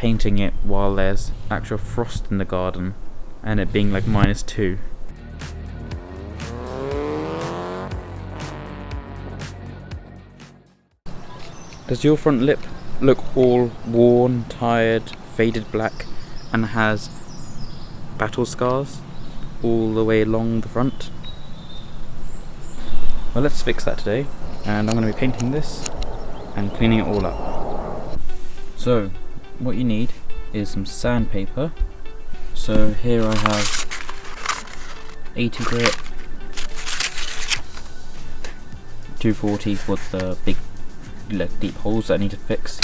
painting it while there's actual frost in the garden and it being like -2. Does your front lip look all worn, tired, faded black and has battle scars all the way along the front? Well, let's fix that today, and I'm going to be painting this and cleaning it all up. So what you need is some sandpaper. So here I have 80 grit, 240 for the big like deep holes that I need to fix,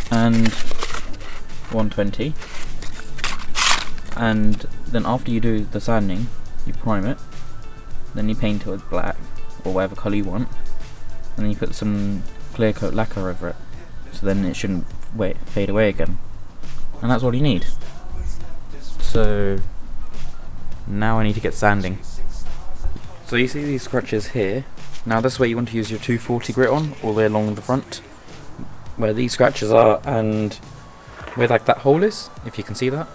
and 120. And then after you do the sanding, you prime it, then you paint it with black or whatever colour you want, and then you put some clear coat lacquer over it, so then it shouldn't fade away again. And that's all you need. So now I need to get sanding. So you see these scratches here. Now this is where you want to use your 240 grit on, all the way along the front, where these scratches are and where like that hole is, if you can see that.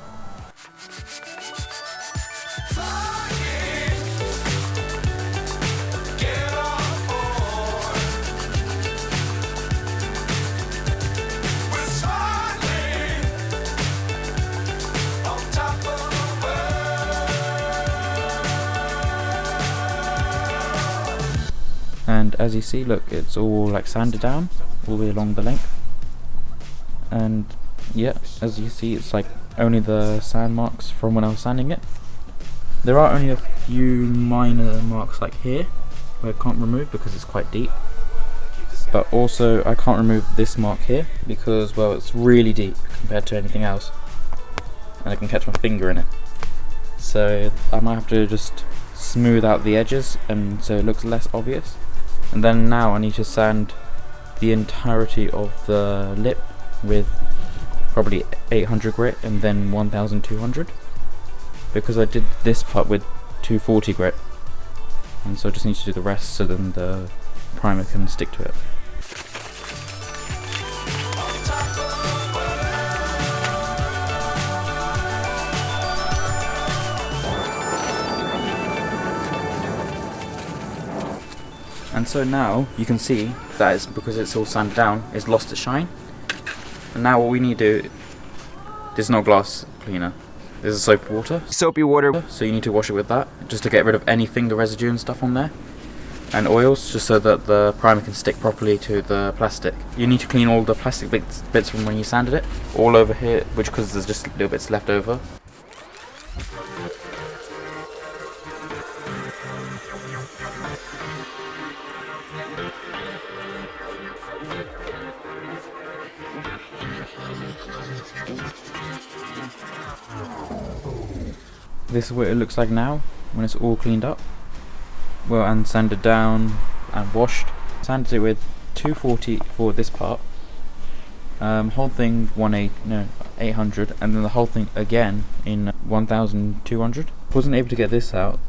And as you see, look, it's all like sanded down all the way along the length. And yeah, as you see, it's like only the sand marks from when I was sanding it. There are only a few minor marks like here where I can't remove because it's quite deep. But also I can't remove this mark here because, well, it's really deep compared to anything else, and I can catch my finger in it. So I might have to just smooth out the edges and so it looks less obvious. And then now I need to sand the entirety of the lip with probably 800 grit and then 1200, because I did this part with 240 grit, and so I just need to do the rest so then the primer can stick to it. And so now you can see that it's because it's all sanded down, it's lost its shine. And now what we need to do, there's no glass cleaner, there's a soapy water, so you need to wash it with that just to get rid of any finger residue and stuff on there, and oils, just so that the primer can stick properly to the plastic. You need to clean all the plastic bits from when you sanded it, all over here, which because there's just little bits left over. This is what it looks like now when it's all cleaned up, well, and sanded down and washed. Sanded it with 240 for this part, whole thing 800, and then the whole thing again in 1200. Wasn't able to get this out,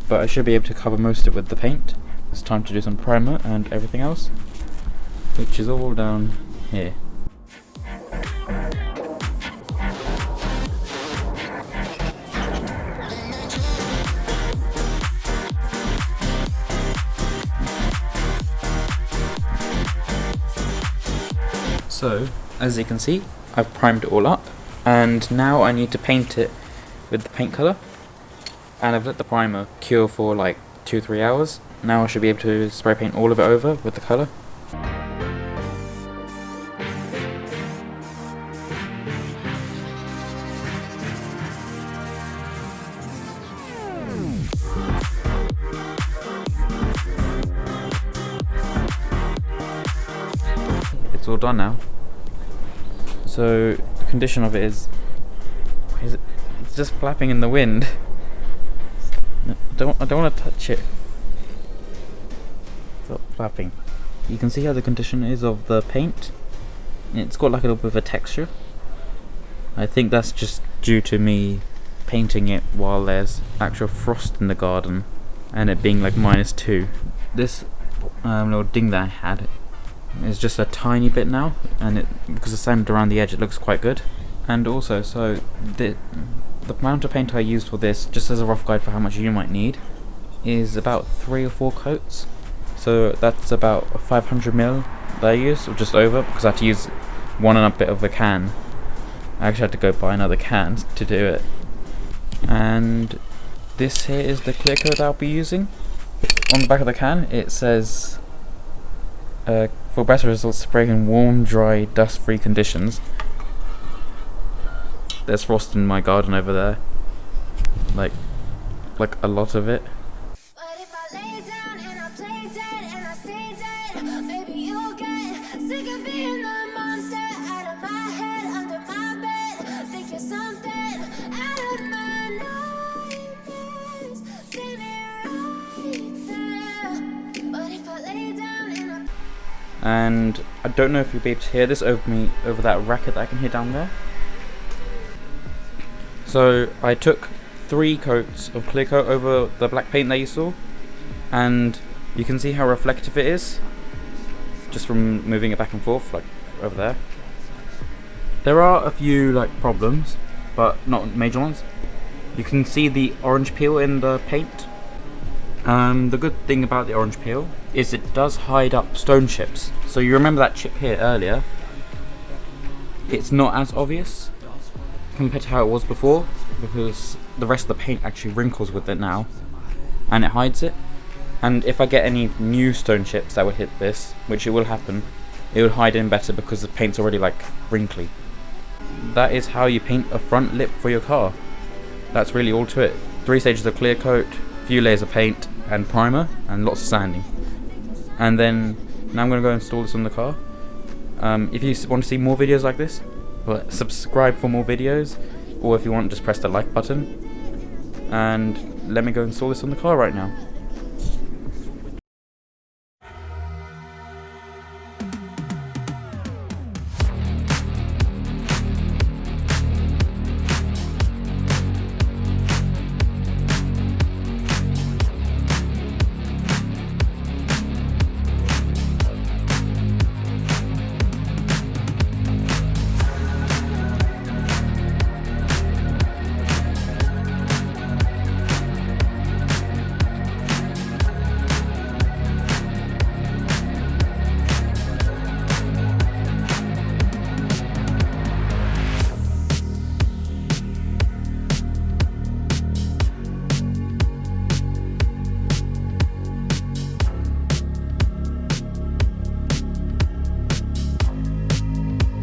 but I should be able to cover most of it with the paint. It's time to do some primer and everything else, which is all down here. So, as you can see, I've primed it all up, and now I need to paint it with the paint colour, and I've let the primer cure for like 2-3 hours. Now I should be able to spray paint all of it over with the colour. It's all done now. So the condition of it is it's just flapping in the wind. No, I don't want to touch it. Stop flapping. You can see how the condition is of the paint. It's got like a little bit of a texture. I think that's just due to me painting it while there's actual frost in the garden and it being like -2. This little ding that I had is just a tiny bit now, and because it's sanded around the edge, it looks quite good. And also, so the amount of paint I used for this, just as a rough guide for how much you might need, is about 3 or 4 coats. So that's about 500ml that I used, or just over, because I had to use 1 and a bit of a can. I actually had to go buy another can to do it. And this here is the clear coat that I'll be using. On the back of the can it says, for better results, spray in warm, dry, dust-free conditions. There's frost in my garden over there, like a lot of it. And I don't know if you'll be able to hear this over that racket that I can hear down there. So I took 3 coats of clear coat over the black paint that you saw, and you can see how reflective it is just from moving it back and forth, like over there. There are a few problems, but not major ones. You can see the orange peel in the paint. The good thing about the orange peel is it does hide up stone chips. So you remember that chip here earlier? It's not as obvious compared to how it was before, because the rest of the paint actually wrinkles with it now, and it hides it. And if I get any new stone chips that would hit this, which it will happen, it would hide in better because the paint's already wrinkly. That is how you paint a front lip for your car. That's really all to it. 3 stages of clear coat, few layers of paint and primer, and lots of sanding. And then now I'm going to go install this on the car. If you want to see more videos like this, subscribe for more videos, or if you want, just press the like button. And let me go install this on the car right now.